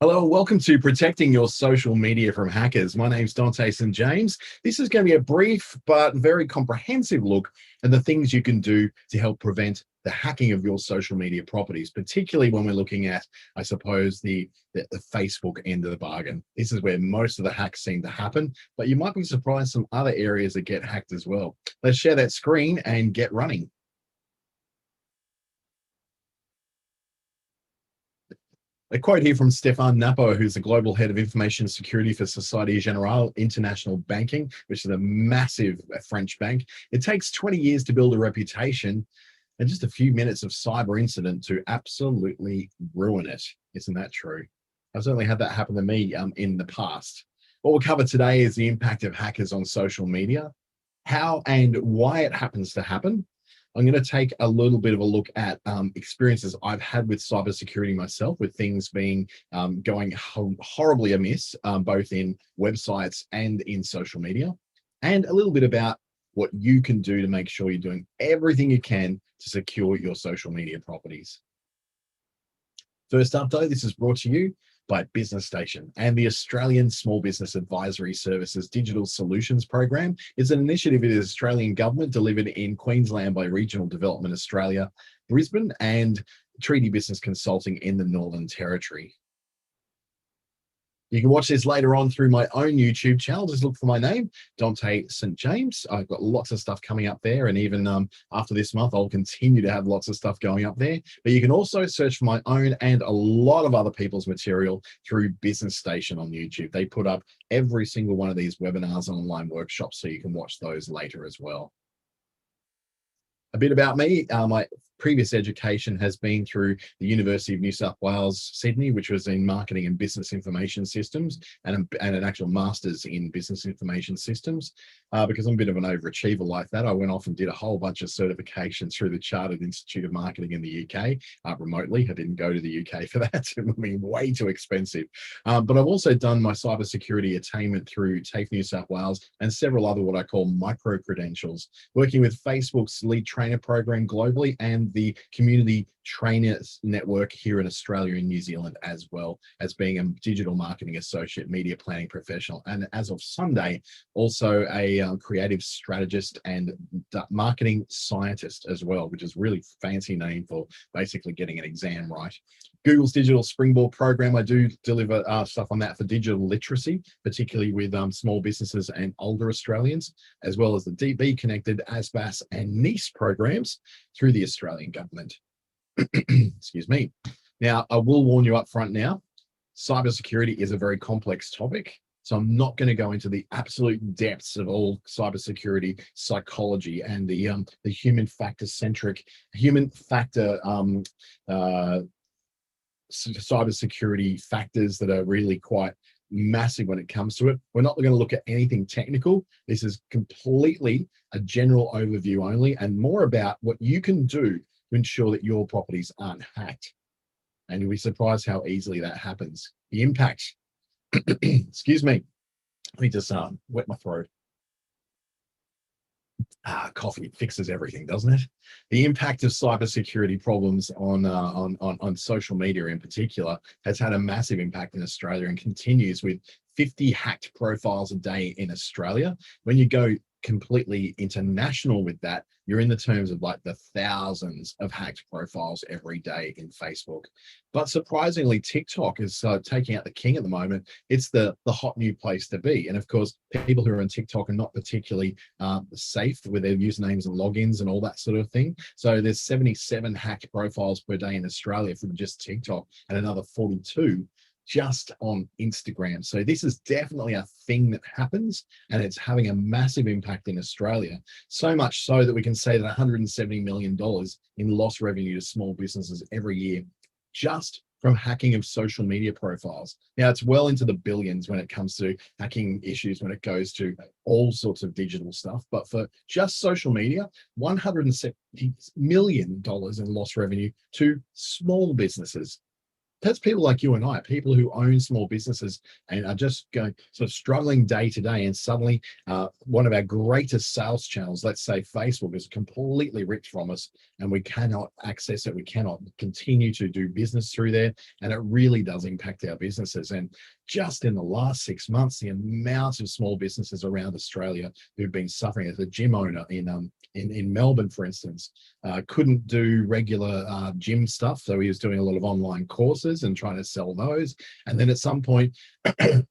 Hello, welcome to Protecting Your Social Media from Hackers. My name's Dante St. James. This is going to be a brief but very comprehensive look at the things you can do to help prevent the hacking of your social media properties, particularly when we're looking at, I suppose, the Facebook end of the bargain. This is where most of the hacks seem to happen, but you might be surprised some other areas that get hacked as well. Let's share that screen and get running. A quote here from Stefan Napo, who's the global head of information security for Societe Generale International Banking, which is a massive French bank. It takes 20 years to build a reputation and just a few minutes of cyber incident to absolutely ruin it. Isn't that true? I've certainly had that happen to me in the past. What we'll cover today is the impact of hackers on social media, how and why it happens to happen. I'm going to take a little bit of a look at experiences I've had with cybersecurity myself, with things being going horribly amiss, both in websites and in social media, and a little bit about what you can do to make sure you're doing everything you can to secure your social media properties. First up, though, this is brought to you by Business Station and the Australian Small Business Advisory Services Digital Solutions Program. It's an initiative of the Australian government delivered in Queensland by Regional Development Australia, Brisbane, and Treaty Business Consulting in the Northern Territory. You can watch this later on through my own YouTube channel. Just look for my name, Dante St. James. I've got lots of stuff coming up there. And even after this month, I'll continue to have lots of stuff going up there. But you can also search for my own and a lot of other people's material through Business Station on YouTube. They put up every single one of these webinars and online workshops, so you can watch those later as well. A bit about me, my previous education has been through the University of New South Wales, Sydney, which was in marketing and business information systems, and an actual master's in business information systems. Because I'm a bit of an overachiever like that, I went off and did a whole bunch of certifications through the Chartered Institute of Marketing in the UK remotely. I didn't go to the UK for that. It would be way too expensive. But I've also done my cybersecurity attainment through TAFE New South Wales and several other what I call micro credentials, working with Facebook's lead trainer program globally and the community trainers network here in Australia and New Zealand, as well as being a digital marketing associate, media planning professional, and as of Sunday, also a creative strategist and marketing scientist as well, which is really fancy name for basically getting an exam right. Google's Digital Springboard program, I do deliver stuff on that for digital literacy, particularly with small businesses and older Australians, as well as the DB Connected, ASBAS and NICE programs through the Australian government. Excuse me. Now, I will warn you up front now, cybersecurity is a very complex topic. So I'm not going to go into the absolute depths of all cybersecurity psychology and the human factor cybersecurity factors that are really quite massive when it comes to it. We're not going to look at anything technical. This is completely a general overview only, and more about what you can do to ensure that your properties aren't hacked. And you'll be surprised how easily that happens. The impact, excuse me, let me just wet my throat. Coffee fixes everything, doesn't it? The impact of cybersecurity problems on social media in particular has had a massive impact in Australia and continues with 50 hacked profiles a day in Australia. When you go completely international with that, you're in the terms of like the thousands of hacked profiles every day in Facebook. But surprisingly, TikTok is taking out the king at the moment. It's the hot new place to be. And of course, people who are on TikTok are not particularly safe with their usernames and logins and all that sort of thing. So there's 77 hacked profiles per day in Australia from just TikTok, and another 42 just on Instagram. So this is definitely a thing that happens, and it's having a massive impact in Australia. So much so that we can say that $170 million in lost revenue to small businesses every year just from hacking of social media profiles. Now, it's well into the billions when it comes to hacking issues, when it goes to all sorts of digital stuff. But for just social media, $170 million in lost revenue to small businesses. That's people like you and I, people who own small businesses and are just going sort of struggling day to day, and suddenly one of our greatest sales channels, let's say Facebook, is completely ripped from us, and we cannot access it. We cannot continue to do business through there, and it really does impact our businesses. And just in the last 6 months, the amount of small businesses around Australia who've been suffering. As a gym owner in Melbourne, for instance, couldn't do regular gym stuff, so he was doing a lot of online courses and trying to sell those. And then at some point,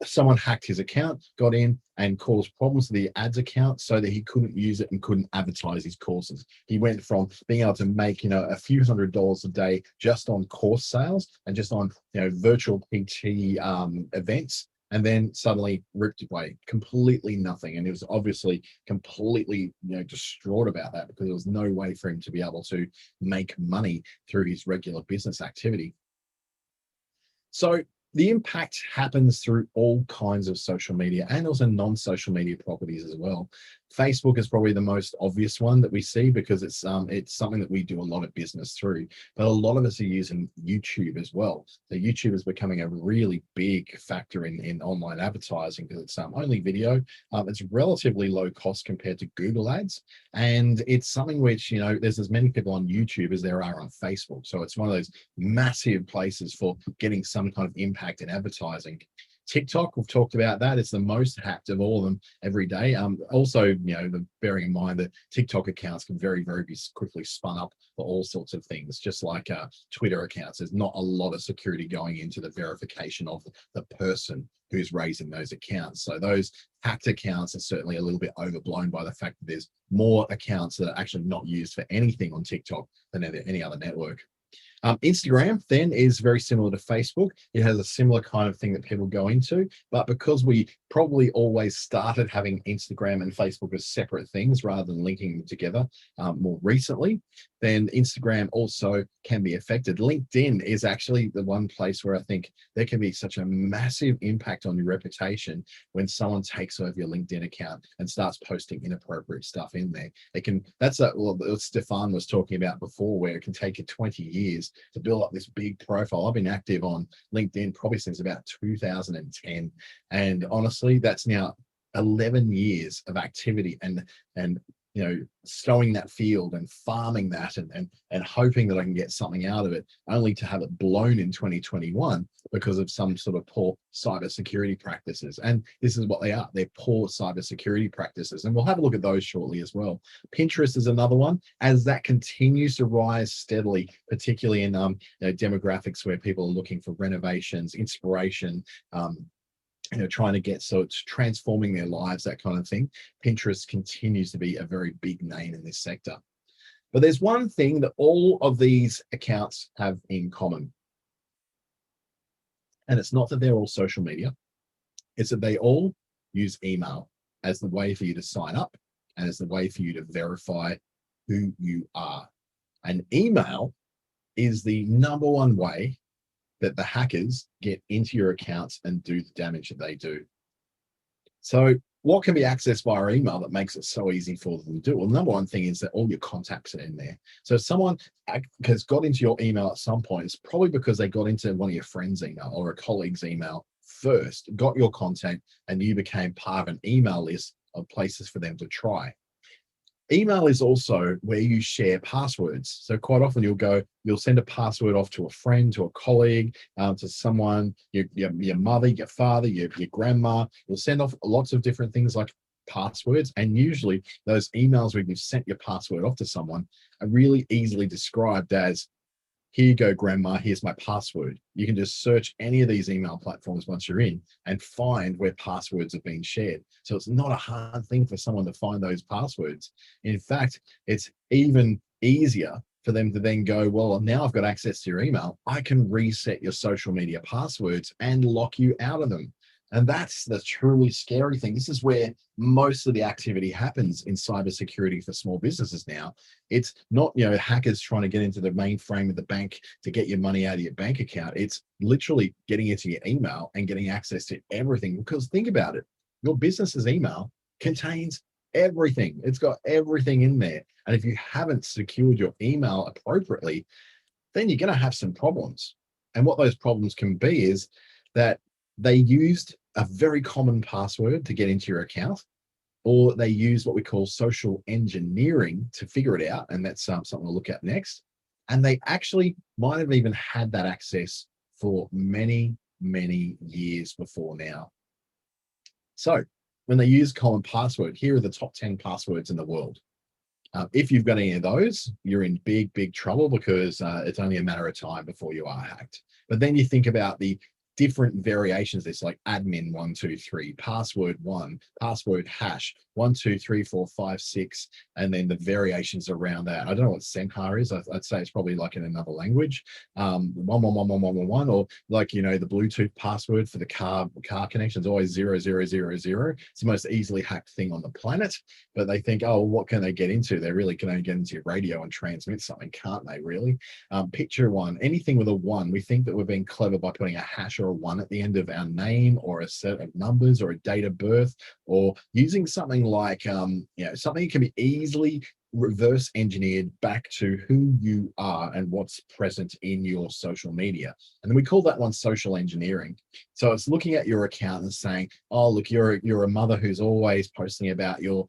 someone hacked his account, got in and caused problems to the ads account so that he couldn't use it and couldn't advertise his courses. He went from being able to make, a few $100s a day just on course sales and just on, virtual PT events, and then suddenly ripped away completely nothing. And he was obviously completely, distraught about that, because there was no way for him to be able to make money through his regular business activity. So the impact happens through all kinds of social media and also non-social media properties as well. Facebook is probably the most obvious one that we see, because it's something that we do a lot of business through. But a lot of us are using YouTube as well. So YouTube is becoming a really big factor in online advertising, because it's only video. It's relatively low cost compared to Google Ads, and it's something which, there's as many people on YouTube as there are on Facebook. So it's one of those massive places for getting some kind of impact in advertising. TikTok, we've talked about that. It's the most hacked of all of them every day. Also, bearing in mind that TikTok accounts can very, very be quickly spun up for all sorts of things, just like Twitter accounts. There's not a lot of security going into the verification of the person who's raising those accounts. So those hacked accounts are certainly a little bit overblown by the fact that there's more accounts that are actually not used for anything on TikTok than any other network. Instagram then is very similar to Facebook. It has a similar kind of thing that people go into, but because we probably always started having Instagram and Facebook as separate things rather than linking them together more recently, then Instagram also can be affected. LinkedIn is actually the one place where I think there can be such a massive impact on your reputation when someone takes over your LinkedIn account and starts posting inappropriate stuff in there. That's what Stefan was talking about before, where it can take you 20 years to build up this big profile. I've been active on LinkedIn probably since about 2010. And honestly, that's now 11 years of activity and sowing that field and farming that and hoping that I can get something out of it, only to have it blown in 2021 because of some sort of poor cybersecurity practices. And this is what they are. They're poor cybersecurity practices. And we'll have a look at those shortly as well. Pinterest is another one. As that continues to rise steadily, particularly in demographics where people are looking for renovations, inspiration, trying to get, so it's transforming their lives, that kind of thing. Pinterest continues to be a very big name in this sector. But there's one thing that all of these accounts have in common. And it's not that they're all social media. It's that they all use email as the way for you to sign up and as the way for you to verify who you are. And email is the number one way that the hackers get into your accounts and do the damage that they do. So what can be accessed via email that makes it so easy for them to do? Well, number one thing is that all your contacts are in there. So if someone has got into your email at some point, it's probably because they got into one of your friends' email or a colleague's email first, got your contact, and you became part of an email list of places for them to try. Email is also where you share passwords. So quite often you'll send a password off to a friend, to a colleague, to someone, your mother, your father, your grandma. You'll send off lots of different things like passwords. And usually those emails where you've sent your password off to someone are really easily described as, here you go, grandma, here's my password. You can just search any of these email platforms once you're in and find where passwords have been shared. So it's not a hard thing for someone to find those passwords. In fact, it's even easier for them to then go, well, now I've got access to your email. I can reset your social media passwords and lock you out of them. And that's the truly scary thing. This is where most of the activity happens in cybersecurity for small businesses now. It's not, hackers trying to get into the mainframe of the bank to get your money out of your bank account. It's literally getting into your email and getting access to everything. Because think about it, your business's email contains everything. It's got everything in there. And if you haven't secured your email appropriately, then you're going to have some problems. And what those problems can be is that they used a very common password to get into your account, or they use what we call social engineering to figure it out. And that's something we'll look at next. And they actually might have even had that access for many, many years before now. So when they use common password, here are the top 10 passwords in the world. If you've got any of those, you're in big, big trouble, because it's only a matter of time before you are hacked. But then you think about the different variations. It's like admin 123, password 1, password hash 1 2 3 4 5 6, and then the variations around that. I don't know what Senhar is. I'd say it's probably like in another language. 1111111, or like, you know, the Bluetooth password for the car connection is always 0000. It's the most easily hacked thing on the planet. But they think, oh, what can they get into? They really can only get into your radio and transmit something, can't they? Really? Picture one, anything with a 1. We think that we're being clever by putting a hash or a 1 at the end of our name, or a set of numbers, or a date of birth, or using something like something that can be easily reverse engineered back to who you are and what's present in your social media. And then we call that one social engineering. So it's looking at your account and saying, oh, look, you're a mother who's always posting about your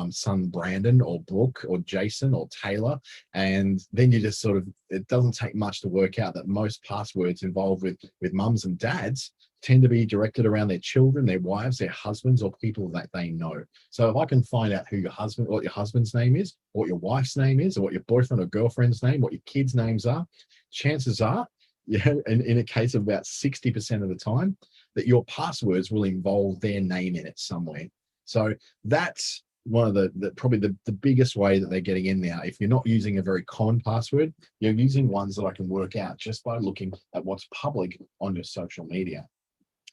son Brandon, or Brooke, or Jason, or Taylor. And then you just sort of, it doesn't take much to work out that most passwords involved with mums and dads tend to be directed around their children, their wives, their husbands, or people that they know. So if I can find out what your husband's name is, or what your wife's name is, or what your boyfriend or girlfriend's name, what your kids' names are, chances are, in a case of about 60% of the time, that your passwords will involve their name in it somewhere. So that's one of the probably the biggest way that they're getting in now. If you're not using a very common password, you're using ones that I can work out just by looking at what's public on your social media.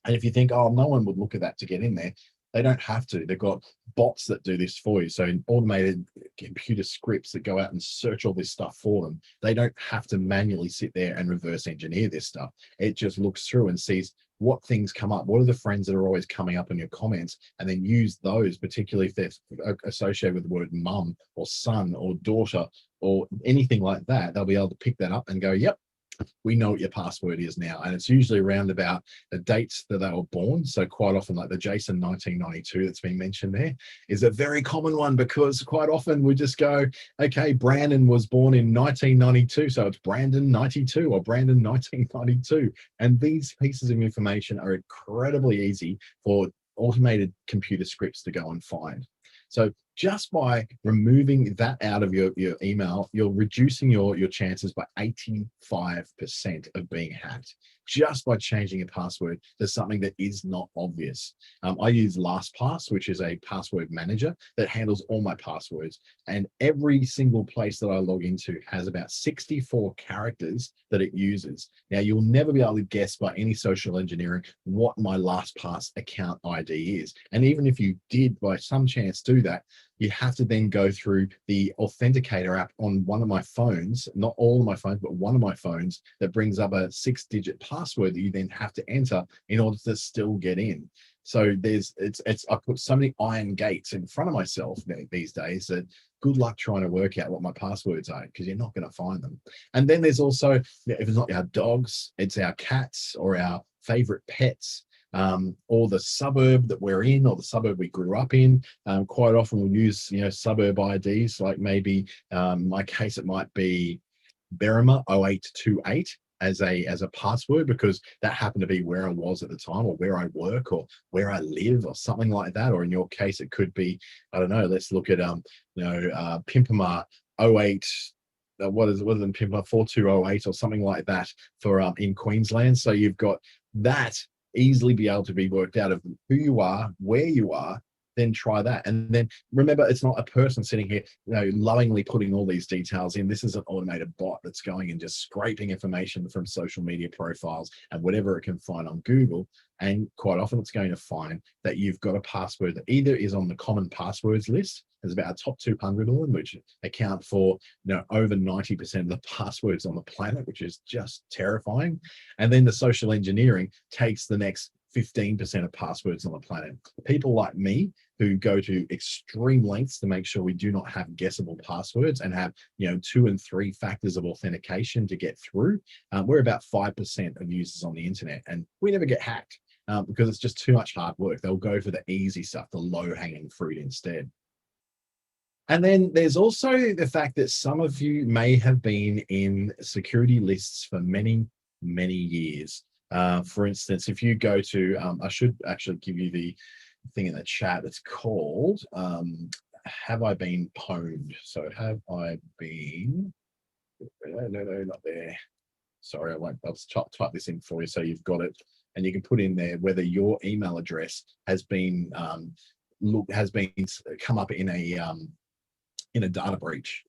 And if you think, oh, no one would look at that to get in there, they don't have to. They've got bots that do this for you. So automated computer scripts that go out and search all this stuff for them. They don't have to manually sit there and reverse engineer this stuff. It just looks through and sees what things come up. What are the friends that are always coming up in your comments? And then use those, particularly if they're associated with the word mum or son or daughter or anything like that. They'll be able to pick that up and go, yep, we know what your password is now. And it's usually around about the dates that they were born. So quite often, like the Jason 1992 that's been mentioned there is a very common one, because quite often we just go, okay, Brandon was born in 1992, so it's Brandon 92 or Brandon 1992. And these pieces of information are incredibly easy for automated computer scripts to go and find. So just by removing that out of your email, you're reducing your chances by 85% of being hacked, just by changing a password to something that is not obvious. I use LastPass, which is a password manager that handles all my passwords. And every single place that I log into has about 64 characters that it uses. Now, you'll never be able to guess by any social engineering what my LastPass account ID is. And even if you did by some chance do that, you have to then go through the Authenticator app on one of my phones, not all of my phones, but one of my phones, that brings up a 6-digit password that you then have to enter in order to still get in. So I put so many iron gates in front of myself these days that good luck trying to work out what my passwords are, because you're not going to find them. And then there's also, if it's not our dogs, it's our cats or our favorite pets. Or the suburb that we're in, or the suburb we grew up in. Quite often we'll use, suburb IDs, like maybe in my case, it might be Berrima 0828 as a password, because that happened to be where I was at the time, or where I work, or where I live, or something like that. Or in your case, it could be, I don't know, let's look at Pimpama 08, what is it in Pimpama 4208 or something like that for in Queensland. So you've got that easily be able to be worked out of who you are, where you are. Then try that. And then remember, it's not a person sitting here, lovingly putting all these details in. This is an automated bot that's going and just scraping information from social media profiles and whatever it can find on Google. And quite often it's going to find that you've got a password that either is on the common passwords list. There's about a top 200 of them, which account for over 90% of the passwords on the planet, which is just terrifying. And then the social engineering takes the next 15% of passwords on the planet. People like me who go to extreme lengths to make sure we do not have guessable passwords and have 2 and 3 factors of authentication to get through. We're about 5% of users on the internet, and we never get hacked because it's just too much hard work. They'll go for the easy stuff, the low-hanging fruit instead. And then there's also the fact that some of you may have been in security lists for many, many years. For instance, if you go to, I should actually give you the thing in the chat. It's called, have I been pwned? So have I been, no, not there. Sorry, I'll type this in for you so you've got it. And you can put in there whether your email address has been, come up in a data breach.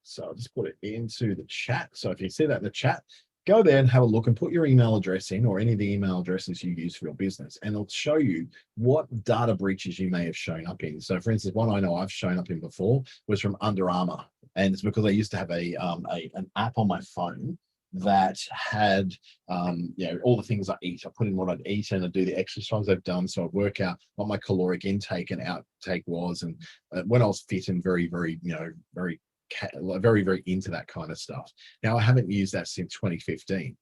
So I'll just put it into the chat. So if you see that in the chat, go there and have a look and put your email address in, or any of the email addresses you use for your business, and it'll show you what data breaches you may have shown up in. So for instance, one I know I've shown up in before was from Under Armour, and it's because I used to have an app on my phone that had all the things I eat. I put in what I'd eat and I do the exercise I've done, so I'd work out what my caloric intake and outtake was, and when I was fit and very into that kind of stuff. Now I haven't used that since 2015,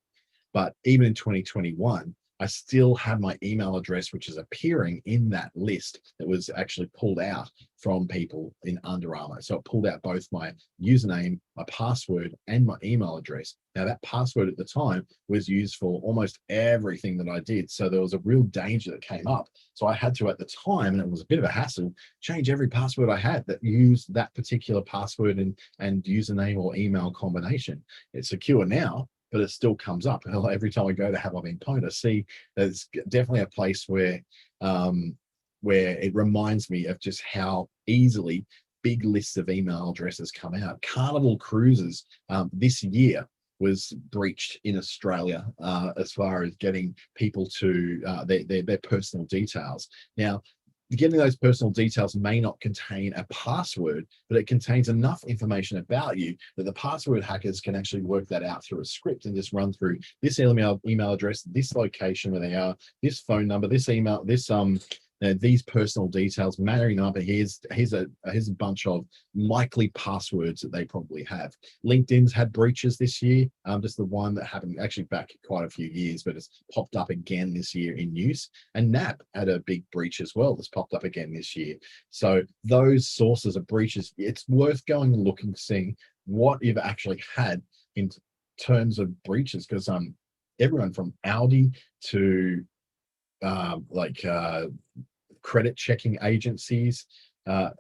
but even in 2021 I still have my email address, which is appearing in that list that was actually pulled out from people in Under Armour. So it pulled out both my username, my password, and my email address. Now that password at the time was used for almost everything that I did. So there was a real danger that came up. So I had to, at the time, and it was a bit of a hassle, change every password I had that used that particular password and username or email combination. It's secure now, but it still comes up. And every time I go to have I been pwned, I see that it's definitely a place where it reminds me of just how easily big lists of email addresses come out. Carnival Cruises this year was breached in Australia as far as getting people to their personal details. Now, getting those personal details may not contain a password, but it contains enough information about you that the password hackers can actually work that out through a script and just run through this email address, this location where they are, this phone number, this email, this these personal details marrying up. Here's a bunch of likely passwords that they probably have. LinkedIn's had breaches this year, just the one that happened actually back quite a few years, but it's popped up again this year in use. And NAP had a big breach as well that's popped up again this year. So those sources of breaches, it's worth going and looking, seeing what you've actually had in terms of breaches, because everyone from Audi to credit checking agencies,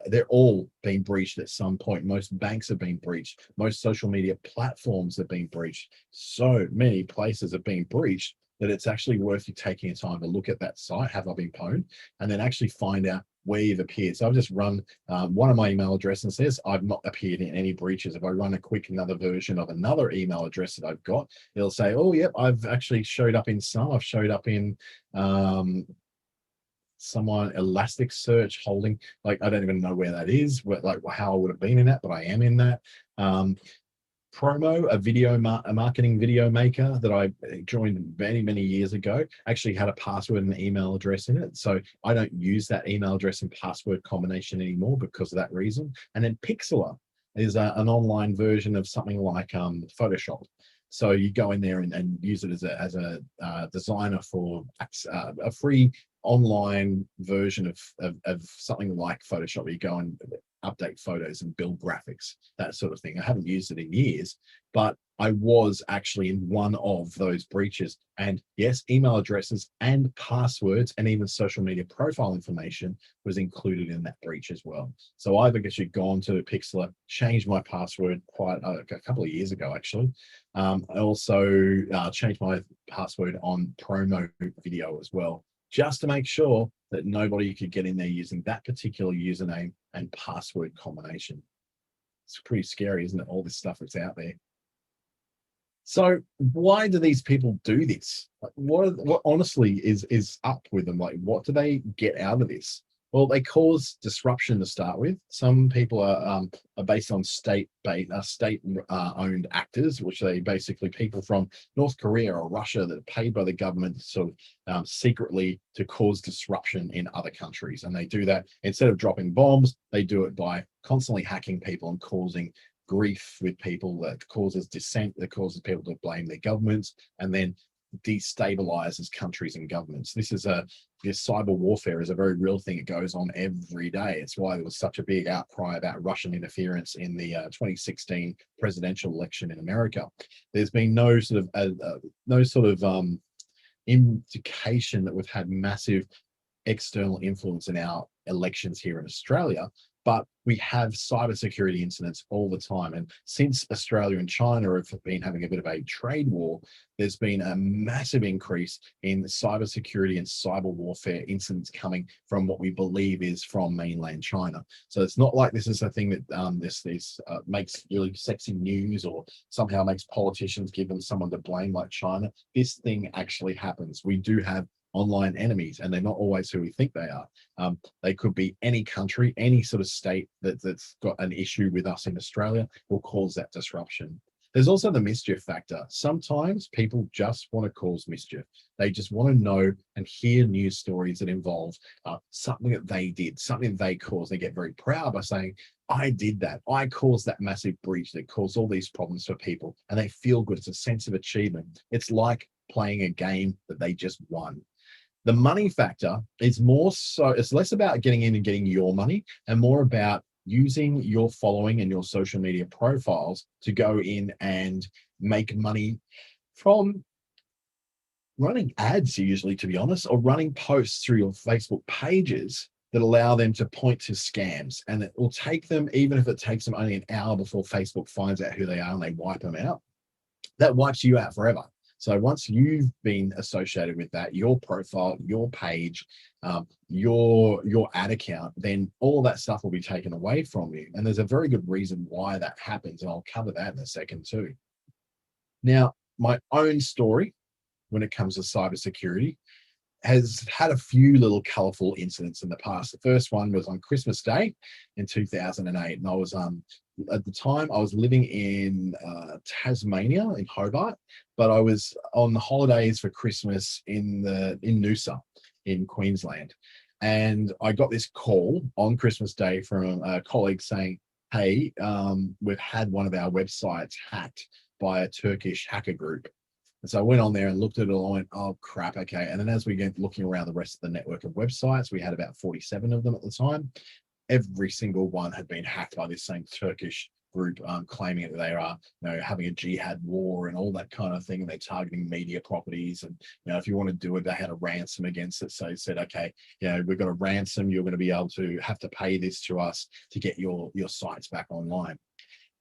they're all being breached at some point. Most banks have been breached. Most social media platforms have been breached. So many places have been breached that it's actually worth you taking a time to look at that site, have I been pwned, and then actually find out where you've appeared. So I've just run one of my email addresses and says I've not appeared in any breaches. If I run another version of another email address that I've got, it'll say, oh, yep, I've actually showed up in some. I've showed up in someone Elasticsearch holding, like, I don't even know where that is, how I would have been in that, but I am in that. Promo, a marketing video maker that I joined many, many years ago, actually had a password and an email address in it. So I don't use that email address and password combination anymore because of that reason. And then Pixlr is an online version of something like Photoshop. So you go in there and use it as a designer for a free online version of something like Photoshop, where you go and update photos and build graphics, that sort of thing. I haven't used it in years, but I was actually in one of those breaches. And yes, email addresses and passwords and even social media profile information was included in that breach as well. So I've actually gone to Pixlr, changed my password quite a couple of years ago, actually. I also changed my password on promo video as well, just to make sure that nobody could get in there using that particular username and password combination. It's pretty scary, isn't it? All this stuff that's out there. So why do these people do this? Like, what honestly is up with them? Like, what do they get out of this? Well, they cause disruption to start with. Some people are based on state-owned actors, which they basically people from North Korea or Russia that are paid by the government to sort of secretly to cause disruption in other countries. And they do that instead of dropping bombs, they do it by constantly hacking people and causing grief with people that causes dissent, that causes people to blame their governments, and then destabilizes countries and governments. This cyber warfare is a very real thing. It goes on every day. It's why there was such a big outcry about Russian interference in the 2016 presidential election in America. There's been no sort of indication that we've had massive external influence in our elections here in Australia, but we have cybersecurity incidents all the time. And since Australia and China have been having a bit of a trade war, there's been a massive increase in cybersecurity and cyber warfare incidents coming from what we believe is from mainland China. So it's not like this is a thing that this makes really sexy news or somehow makes politicians give them someone to blame like China. This thing actually happens. We do have online enemies, and they're not always who we think they are. They could be any country, any sort of state that's got an issue with us in Australia will cause that disruption. There's also the mischief factor. Sometimes people just want to cause mischief. They just want to know and hear news stories that involve something that they did, something that they caused. They get very proud by saying, I did that. I caused that massive breach that caused all these problems for people. And they feel good. It's a sense of achievement. It's like playing a game that they just won. The money factor is more so, it's less about getting in and getting your money and more about using your following and your social media profiles to go in and make money from running ads, usually, to be honest, or running posts through your Facebook pages that allow them to point to scams. And it will take them, even if it takes them only an hour before Facebook finds out who they are and they wipe them out, that wipes you out forever. So once you've been associated with that, your profile, your page, your ad account, then all that stuff will be taken away from you. And there's a very good reason why that happens. And I'll cover that in a second too. Now, my own story when it comes to cybersecurity has had a few little colorful incidents in the past. The first one was on Christmas Day in 2008. And I was at the time I was living in Tasmania in Hobart, but I was on the holidays for Christmas in Noosa in Queensland. And I got this call on Christmas Day from a colleague saying, hey, we've had one of our websites hacked by a Turkish hacker group. And so I went on there and looked at it all and went, oh crap, okay. And then as we get looking around the rest of the network of websites, we had about 47 of them at the time. Every single one had been hacked by this same Turkish group, claiming that they are, having a jihad war and all that kind of thing. And they're targeting media properties. And, if you want to do it, they had a ransom against it. So they said, okay, we've got a ransom. You're going to be able to have to pay this to us to get your sites back online.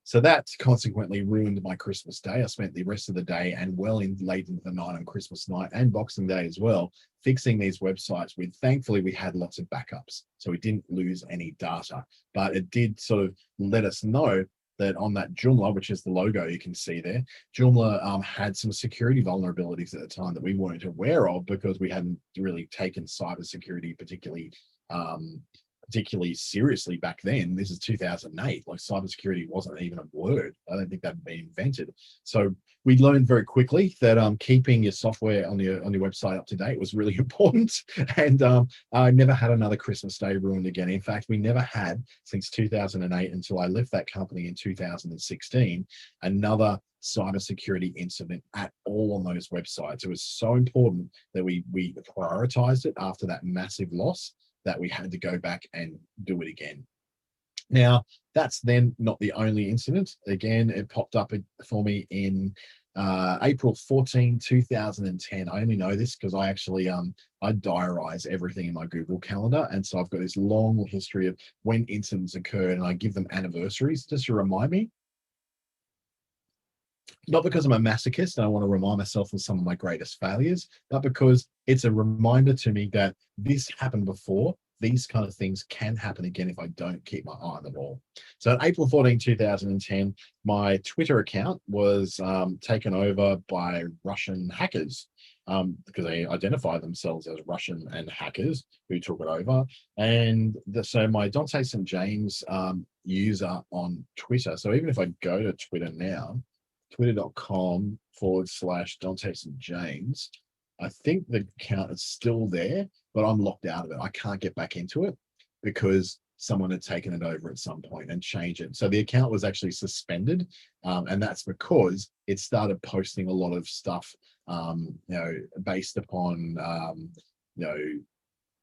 So that consequently ruined my Christmas Day. I spent the rest of the day and late into the night on Christmas night and Boxing Day as well, fixing these websites with, thankfully, we had lots of backups. So we didn't lose any data, but it did sort of let us know that on that Joomla, which is the logo you can see there, Joomla had some security vulnerabilities at the time that we weren't aware of because we hadn't really taken cybersecurity particularly seriously back then. This is 2008. Like cybersecurity wasn't even a word. I don't think that had been invented. So we learned very quickly that keeping your software on your website up to date was really important. And I never had another Christmas Day ruined again. In fact, we never had since 2008 until I left that company in 2016 another cybersecurity incident at all on those websites. It was so important that we prioritized it after that massive loss that we had to go back and do it again. Now, that's then not the only incident. Again, it popped up for me in April 14, 2010. I only know this because I actually, I diarize everything in my Google Calendar. And so I've got this long history of when incidents occurred and I give them anniversaries just to remind me. Not because I'm a masochist and I want to remind myself of some of my greatest failures, but because it's a reminder to me that this happened before. These kind of things can happen again if I don't keep my eye on the ball. So on April 14, 2010, my Twitter account was taken over by Russian hackers. because they identify themselves as Russian and hackers who took it over. And so my Dante St. James user on Twitter. So even if I go to Twitter now, twitter.com/Dante St. James, I think the account is still there, but I'm locked out of it. I can't get back into it because someone had taken it over at some point and changed it. So the account was actually suspended. And that's because it started posting a lot of stuff, based upon,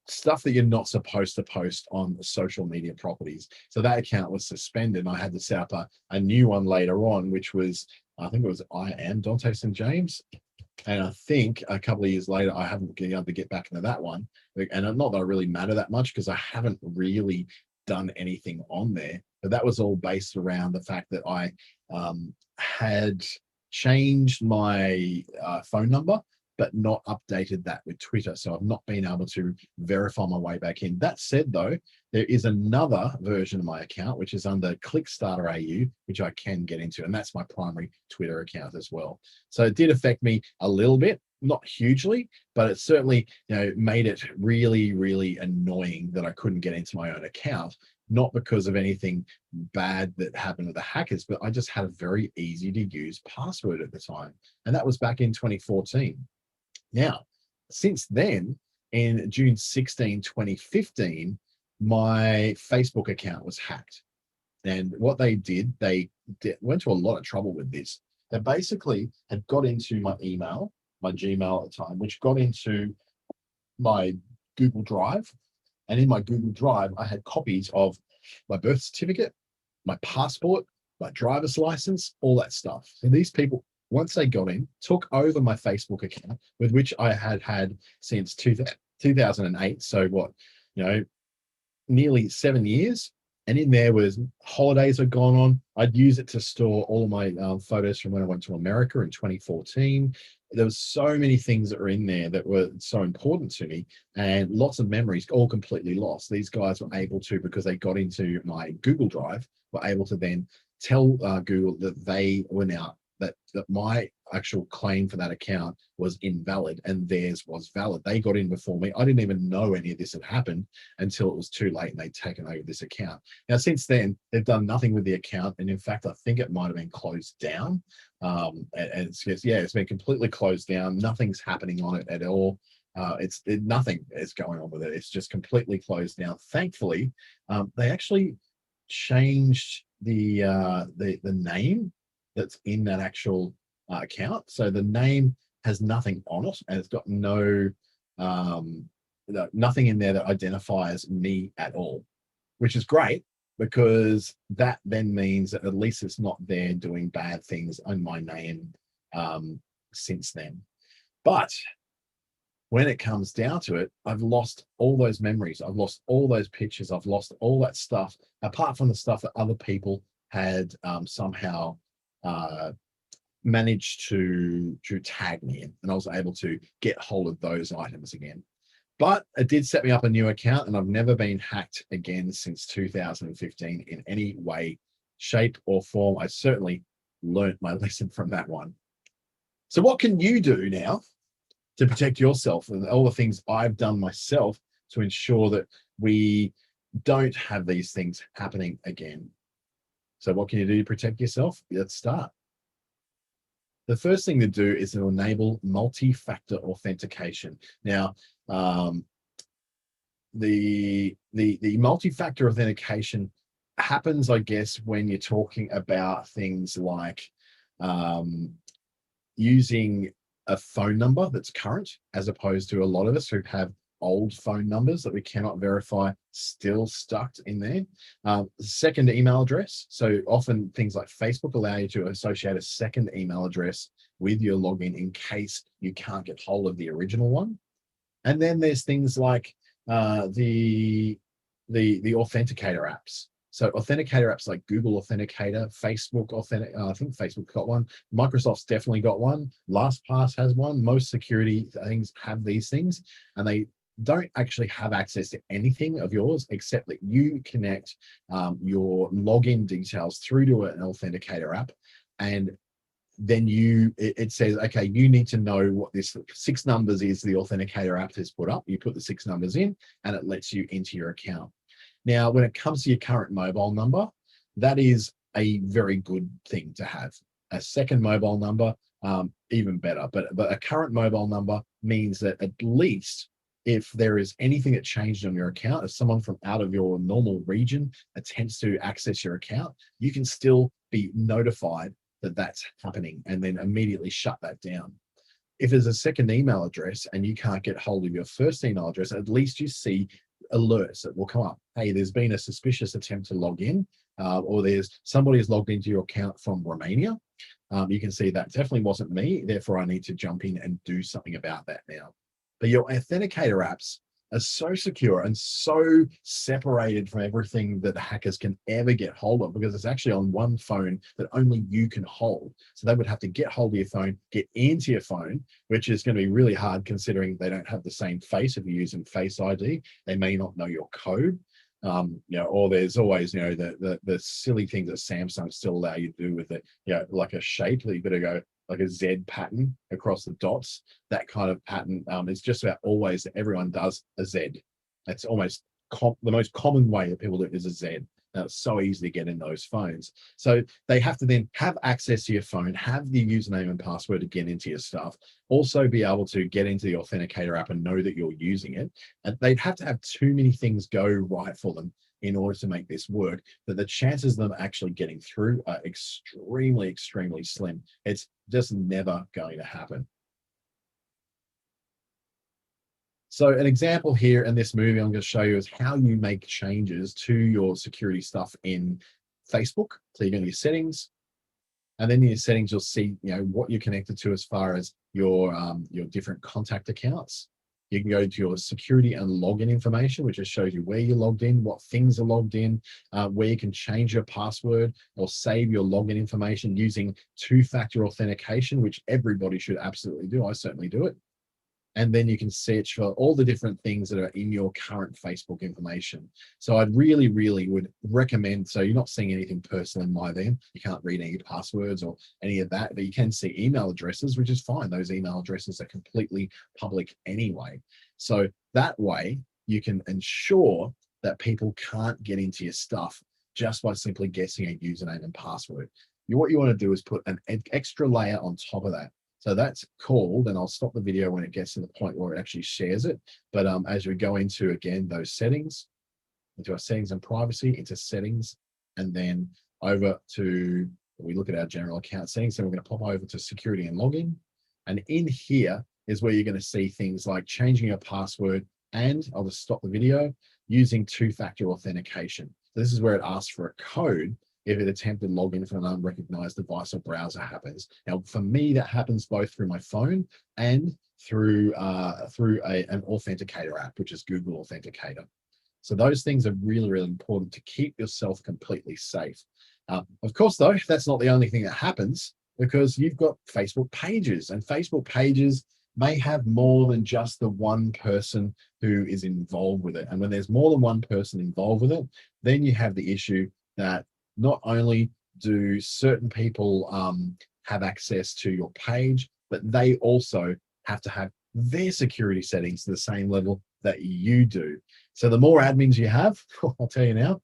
stuff that you're not supposed to post on social media properties. So that account was suspended, and I had to set up a new one later on, which was, I think it was I am Dante St. James. And I think a couple of years later, I haven't been able to get back into that one. And not that I really matter that much because I haven't really done anything on there. But that was all based around the fact that I had changed my phone number, but not updated that with Twitter. So I've not been able to verify my way back in. That said, though, there is another version of my account, which is under Clickstarter AU, which I can get into. And that's my primary Twitter account as well. So it did affect me a little bit, not hugely, but it certainly, made it really, really annoying that I couldn't get into my own account. Not because of anything bad that happened with the hackers, but I just had a very easy to use password at the time. And that was back in 2014. Now, since then, in June 16, 2015, my Facebook account was hacked. And what they did, they went to a lot of trouble with this. They basically had got into my email, my Gmail at the time, which got into my Google Drive. And in my Google Drive, I had copies of my birth certificate, my passport, my driver's license, all that stuff. And these people, once they got in, took over my Facebook account, with which I had since 2008. So what, nearly 7 years. And in there was holidays had gone on. I'd use it to store all my photos from when I went to America in 2014. There was so many things that were in there that were so important to me, and lots of memories all completely lost. These guys were able to, because they got into my Google Drive, were able to then tell Google that they were now, that my actual claim for that account was invalid and theirs was valid. They got in before me. I didn't even know any of this had happened until it was too late and they'd taken over this account. Now, since then, they've done nothing with the account. And in fact, I think it might have been closed down. And it's been completely closed down. Nothing's happening on it at all. Nothing is going on with it. It's just completely closed down. Thankfully, they actually changed the name that's in that actual account. So the name has nothing on it, and it's got nothing in there that identifies me at all, which is great, because that then means that at least it's not there doing bad things on my name since then. But when it comes down to it, I've lost all those memories. I've lost all those pictures. I've lost all that stuff, apart from the stuff that other people had somehow managed to tag me in, and I was able to get hold of those items again. But it did set me up a new account, and I've never been hacked again since 2015 in any way, shape, or form. I certainly learned my lesson from that one. So what can you do now to protect yourself, and all the things I've done myself to ensure that we don't have these things happening again? So what can you do to protect yourself? Let's start. The first thing to do is to enable multi-factor authentication. Now, the multi-factor authentication happens, I guess, when you're talking about things like using a phone number that's current, as opposed to a lot of us who have old phone numbers that we cannot verify still stuck in there. Second email address. So often things like Facebook allow you to associate a second email address with your login in case you can't get hold of the original one. And then there's things like the authenticator apps. So authenticator apps like Google Authenticator, Facebook I think Facebook got one. Microsoft's definitely got one. LastPass has one. Most security things have these things, and they don't actually have access to anything of yours except that you connect your login details through to an authenticator app, and then it says, okay, you need to know what this 6 numbers is the authenticator app has put up. You put the 6 numbers in and it lets you into your account. Now, when it comes to your current mobile number, that is a very good thing to have. A second mobile number, even better. But a current mobile number means that at least if there is anything that changed on your account, if someone from out of your normal region attempts to access your account, you can still be notified that that's happening and then immediately shut that down. If there's a second email address and you can't get hold of your first email address, at least you see alerts that will come up. Hey, there's been a suspicious attempt to log in, or there's somebody has logged into your account from Romania. You can see that definitely wasn't me. Therefore, I need to jump in and do something about that now. But your authenticator apps are so secure and so separated from everything that the hackers can ever get hold of, because it's actually on one phone that only you can hold. So they would have to get hold of your phone, get into your phone, which is going to be really hard considering they don't have the same face. If you're using Face ID, they may not know your code. Or there's always, the silly things that Samsung still allow you to do with it, like a shape that you've got to go like a Z pattern across the dots. That kind of pattern is just about always that everyone does a Z. That's almost the most common way that people do it is a Z. Now, it's so easy to get in those phones. So they have to then have access to your phone, have the username and password to get into your stuff, also be able to get into the Authenticator app and know that you're using it. And they'd have to have too many things go right for them in order to make this work, but the chances of them actually getting through are extremely, extremely slim. It's just never going to happen. So an example here in this movie I'm going to show you is how you make changes to your security stuff in Facebook. So you go to your settings, and then in your settings, you'll see what you're connected to as far as your different contact accounts. You can go to your security and login information, which just shows you where you're logged in, what things are logged in, where you can change your password or save your login information using two-factor authentication, which everybody should absolutely do. I certainly do it. And then you can search for all the different things that are in your current Facebook information. So I'd really, really would recommend, so you're not seeing anything personal in my then, you can't read any passwords or any of that, but you can see email addresses, which is fine. Those email addresses are completely public anyway. So that way you can ensure that people can't get into your stuff just by simply guessing a username and password. What you want to do is put an extra layer on top of that. So that's called, and I'll stop the video when it gets to the point where it actually shares it. But as we go into, again, those settings, into our settings and privacy, into settings, and then over to, we look at our general account settings, then we're going to pop over to security and login. And in here is where you're going to see things like changing your password, and I'll just stop the video, using two-factor authentication. This is where it asks for a code if it attempted login from an unrecognized device or browser happens. Now, for me, that happens both through my phone and through an authenticator app, which is Google Authenticator. So those things are really, really important to keep yourself completely safe. Of course, though, that's not the only thing that happens, because you've got Facebook pages, and Facebook pages may have more than just the one person who is involved with it. And when there's more than one person involved with it, then you have the issue that not only do certain people have access to your page, but they also have to have their security settings to the same level that you do. So the more admins you have, I'll tell you now,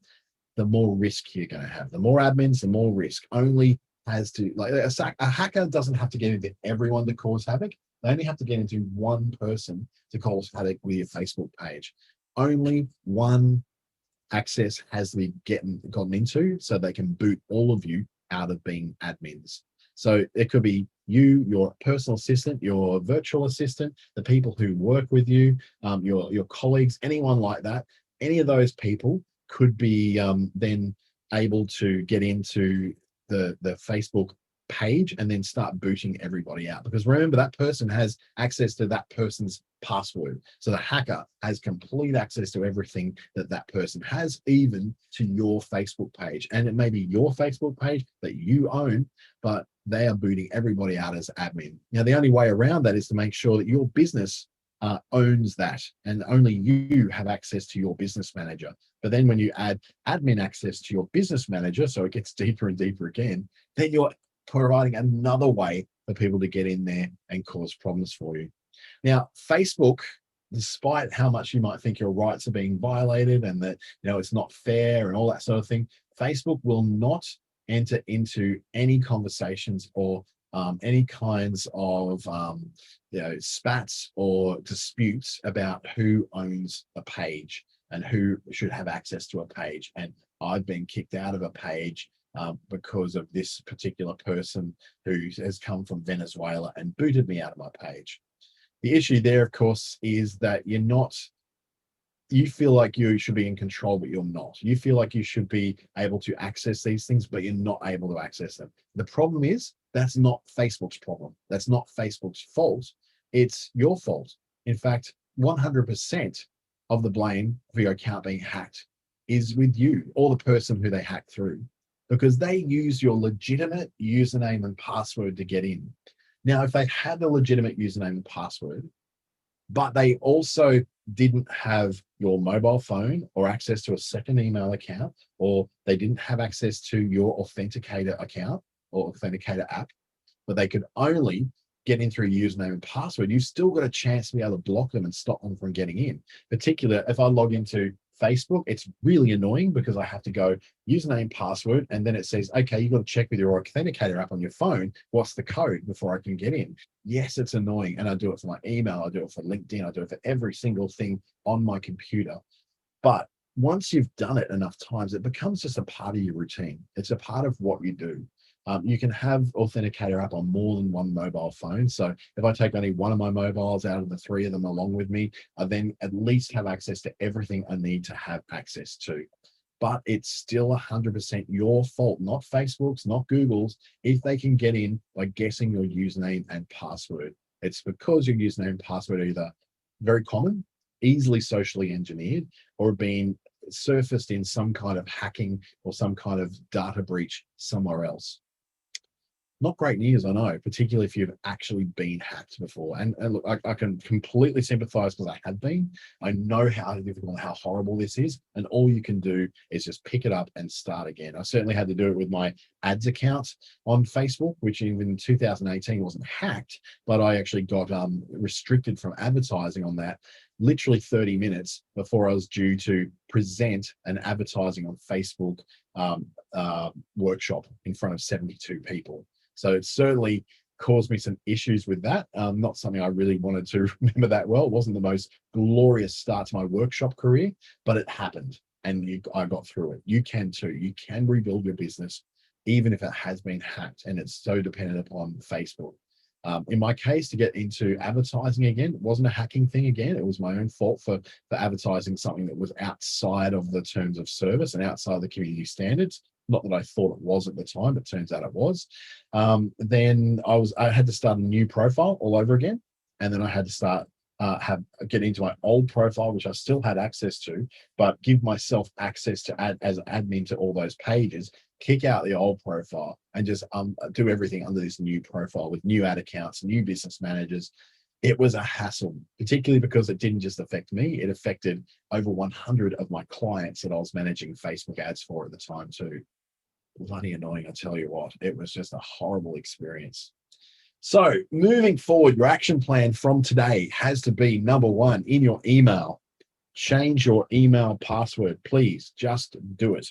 the more risk you're going to have. The more admins, the more risk. Only has to, like a hacker doesn't have to get into everyone to cause havoc. They only have to get into one person to cause havoc with your Facebook page. Only one access has to be gotten into so they can boot all of you out of being admins. So it could be you, your personal assistant, your virtual assistant, the people who work with you, your colleagues, anyone like that. Any of those people could be then able to get into the Facebook page and then start booting everybody out, because remember, that person has access to that person's password. So the hacker has complete access to everything that that person has, even to your Facebook page. And it may be your Facebook page that you own, but they are booting everybody out as admin. Now, the only way around that is to make sure that your business owns that, and only you have access to your business manager. But then when you add admin access to your business manager, so it gets deeper and deeper again, then you're providing another way for people to get in there and cause problems for you. Now, Facebook, despite how much you might think your rights are being violated and that it's not fair and all that sort of thing, Facebook will not enter into any conversations or any kinds of spats or disputes about who owns a page and who should have access to a page. And I've been kicked out of a page because of this particular person who has come from Venezuela and booted me out of my page. The issue there, of course, is that you feel like you should be in control, but you're not. You feel like you should be able to access these things, but you're not able to access them. The problem is that's not Facebook's problem. That's not Facebook's fault. It's your fault. In fact, 100% of the blame for your account being hacked is with you or the person who they hacked through, because they use your legitimate username and password to get in. Now, if they had a legitimate username and password, but they also didn't have your mobile phone or access to a second email account, or they didn't have access to your Authenticator account or Authenticator app, but they could only get in through username and password, you've still got a chance to be able to block them and stop them from getting in. Particularly if I log into Facebook, it's really annoying because I have to go username, password, and then it says, okay, you've got to check with your Authenticator app on your phone. What's the code before I can get in? Yes, it's annoying. And I do it for my email. I do it for LinkedIn. I do it for every single thing on my computer. But once you've done it enough times, it becomes just a part of your routine. It's a part of what you do. You can have Authenticator app on more than one mobile phone. So if I take only one of my mobiles out of the three of them along with me, I then at least have access to everything I need to have access to. But it's still 100% your fault, not Facebook's, not Google's, if they can get in by guessing your username and password. It's because your username and password are either very common, easily socially engineered, or being surfaced in some kind of hacking or some kind of data breach somewhere else. Not great news, I know, particularly if you've actually been hacked before. And look, I can completely sympathize because I have been. I know how difficult, how horrible this is. And all you can do is just pick it up and start again. I certainly had to do it with my ads account on Facebook, which even in 2018 wasn't hacked, but I actually got restricted from advertising on that literally 30 minutes before I was due to present an advertising on Facebook workshop in front of 72 people. So it certainly caused me some issues with that. Not something I really wanted to remember that well. It wasn't the most glorious start to my workshop career, but it happened and I got through it. You can too. You can rebuild your business, even if it has been hacked, and it's so dependent upon Facebook. In my case, to get into advertising again, it wasn't a hacking thing again. It was my own fault for advertising something that was outside of the terms of service and outside the community standards. Not that I thought it was at the time, but turns out it was. Then I had to start a new profile all over again. And then I had to start get into my old profile, which I still had access to, but give myself access to add as admin to all those pages, kick out the old profile and just do everything under this new profile with new ad accounts, new business managers. It was a hassle, particularly because it didn't just affect me, it affected over 100 of my clients that I was managing Facebook ads for at the time too. Bloody annoying, I tell you what. It was just a horrible experience. So moving forward, your action plan from today has to be, number one, in your email, change your email password. Please just do it.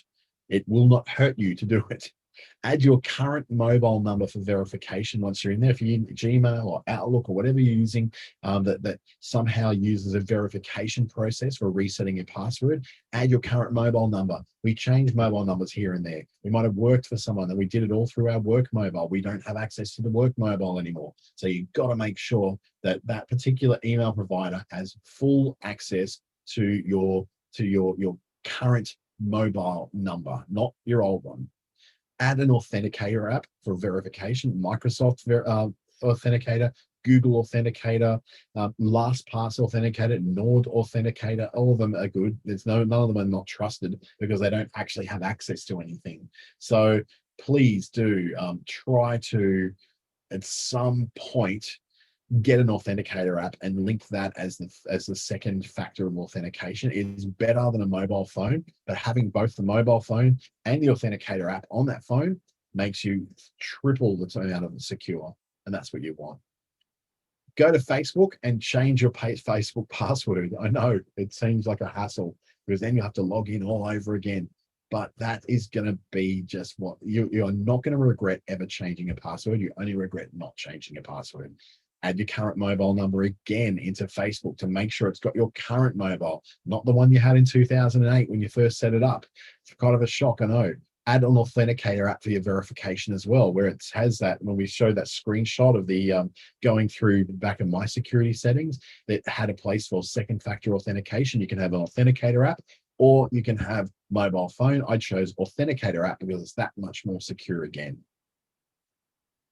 It will not hurt you to do it. Add your current mobile number for verification once you're in there. If you're in Gmail or Outlook or whatever you're using that somehow uses a verification process for resetting your password, add your current mobile number. We change mobile numbers here and there. We might have worked for someone and we did it all through our work mobile. We don't have access to the work mobile anymore. So you've got to make sure that that particular email provider has full access to your current mobile number, not your old one. Add an Authenticator app for verification, Microsoft Authenticator, Google Authenticator, LastPass Authenticator, Nord Authenticator. All of them are good. None of them are not trusted because they don't actually have access to anything. So please do try to, at some point, get an Authenticator app and link that as the second factor of authentication. It is better than a mobile phone, but having both the mobile phone and the Authenticator app on that phone makes you triple the amount of secure, and that's what you want. Go to Facebook and change your Facebook password. I know it seems like a hassle because then you have to log in all over again, but that is going to be just what you're not going to regret ever changing a password. You only regret not changing a password. Add your current mobile number again into Facebook to make sure it's got your current mobile, not the one you had in 2008 when you first set it up. It's kind of a shock, I know. Add an authenticator app for your verification as well, where it has that, when we showed that screenshot of the going through the back of my security settings, that had a place for second factor authentication. You can have an authenticator app or you can have mobile phone. I chose authenticator app because it's that much more secure again.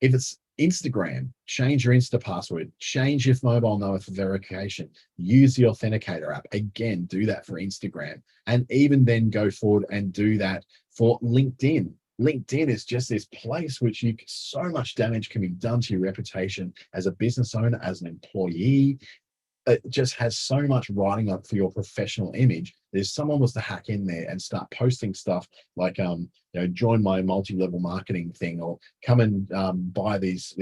If it's Instagram, change your Insta password, change your mobile number for verification, use the authenticator app. Again, do that for Instagram, and even then go forward and do that for LinkedIn. LinkedIn is just this place which so much damage can be done to your reputation as a business owner, as an employee. It just has so much writing up for your professional image. If someone was to hack in there and start posting stuff like, join my multi-level marketing thing, or come and buy these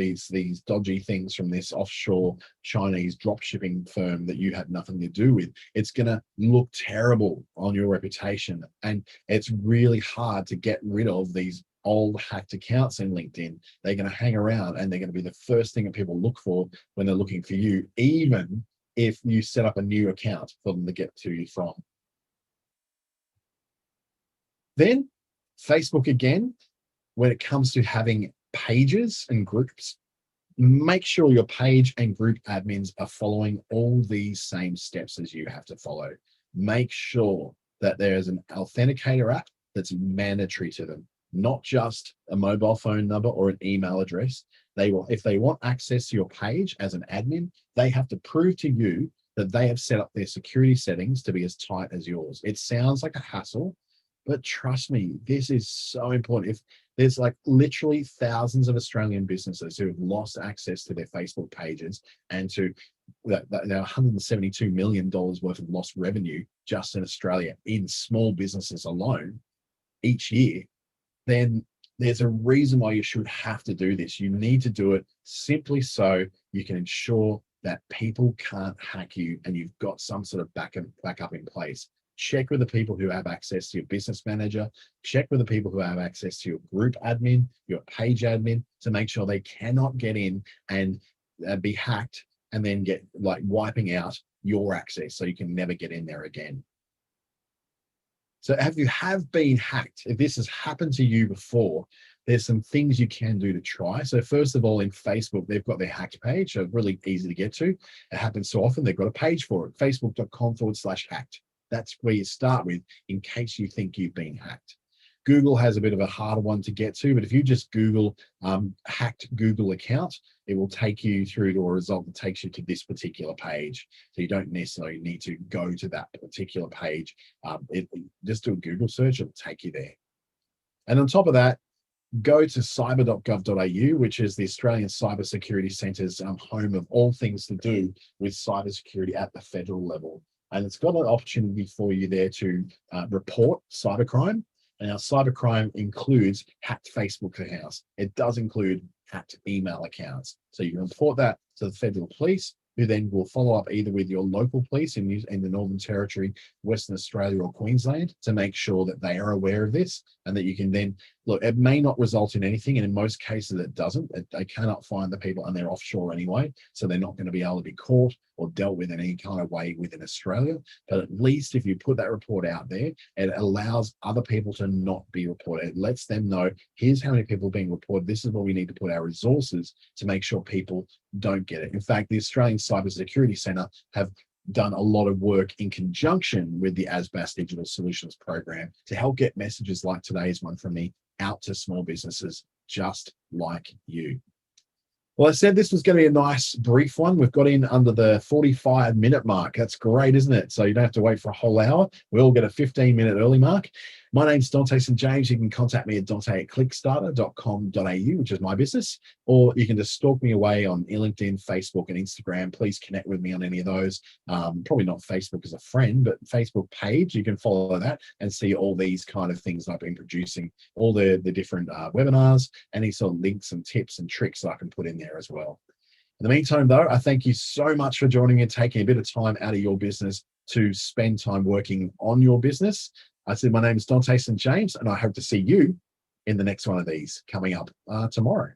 dodgy things from this offshore Chinese drop shipping firm that you had nothing to do with, it's going to look terrible on your reputation. And it's really hard to get rid of these old hacked accounts in LinkedIn. They're going to hang around and they're going to be the first thing that people look for when they're looking for you, even if you set up a new account for them to get to you from. Then Facebook again, when it comes to having pages and groups, make sure your page and group admins are following all these same steps as you have to follow. Make sure that there is an authenticator app that's mandatory to them, not just a mobile phone number or an email address. If they want access to your page as an admin, they have to prove to you that they have set up their security settings to be as tight as yours. It sounds like a hassle, but trust me, this is so important. If there's like literally thousands of Australian businesses who have lost access to their Facebook pages and to $172 million worth of lost revenue just in Australia in small businesses alone each year, then there's a reason why you should have to do this. You need to do it simply so you can ensure that people can't hack you and you've got some sort of backup in place. Check with the people who have access to your business manager, check with the people who have access to your group admin, your page admin, to make sure they cannot get in and be hacked and then get like wiping out your access so you can never get in there again. So if you have been hacked, if this has happened to you before, there's some things you can do to try. So first of all, in Facebook, they've got their hacked page, so really easy to get to. It happens so often, they've got a page for it, facebook.com/hacked. That's where you start with in case you think you've been hacked. Google has a bit of a harder one to get to, but if you just Google hacked Google account, it will take you through to a result that takes you to this particular page. So you don't necessarily need to go to that particular page. Just do a Google search, it'll take you there. And on top of that, go to cyber.gov.au, which is the Australian Cyber Security Centre's home of all things to do with cybersecurity at the federal level. And it's got an opportunity for you there to report cybercrime. And our cybercrime includes hacked Facebook accounts. It does include hacked email accounts. So you can report that to the federal police, who then will follow up either with your local police in the Northern Territory, Western Australia or Queensland to make sure that they are aware of this and that you can then, look, it may not result in anything. And in most cases it doesn't. They cannot find the people and they're offshore anyway. So they're not going to be able to be caught or dealt with in any kind of way within Australia. But at least if you put that report out there, it allows other people to not be reported. It lets them know, here's how many people are being reported. This is where we need to put our resources to make sure people don't get it. In fact, the Australian Cyber Security Centre have done a lot of work in conjunction with the ASBAS Digital Solutions Program to help get messages like today's one from me out to small businesses just like you. Well, I said this was going to be a nice brief one. We've got in under the 45-minute mark. That's great, isn't it? So you don't have to wait for a whole hour. We all get a 15-minute early mark. My name's Dante St. James. You can contact me at dante@clickstarter.com.au, which is my business, or you can just stalk me away on LinkedIn, Facebook, and Instagram. Please connect with me on any of those. Probably not Facebook as a friend, but Facebook page. You can follow that and see all these kind of things I've been producing, all the different webinars, any sort of links and tips and tricks that I can put in there as well. In the meantime, though, I thank you so much for joining me and taking a bit of time out of your business to spend time working on your business. I said, my name is Dante St. James, and I hope to see you in the next one of these coming up tomorrow.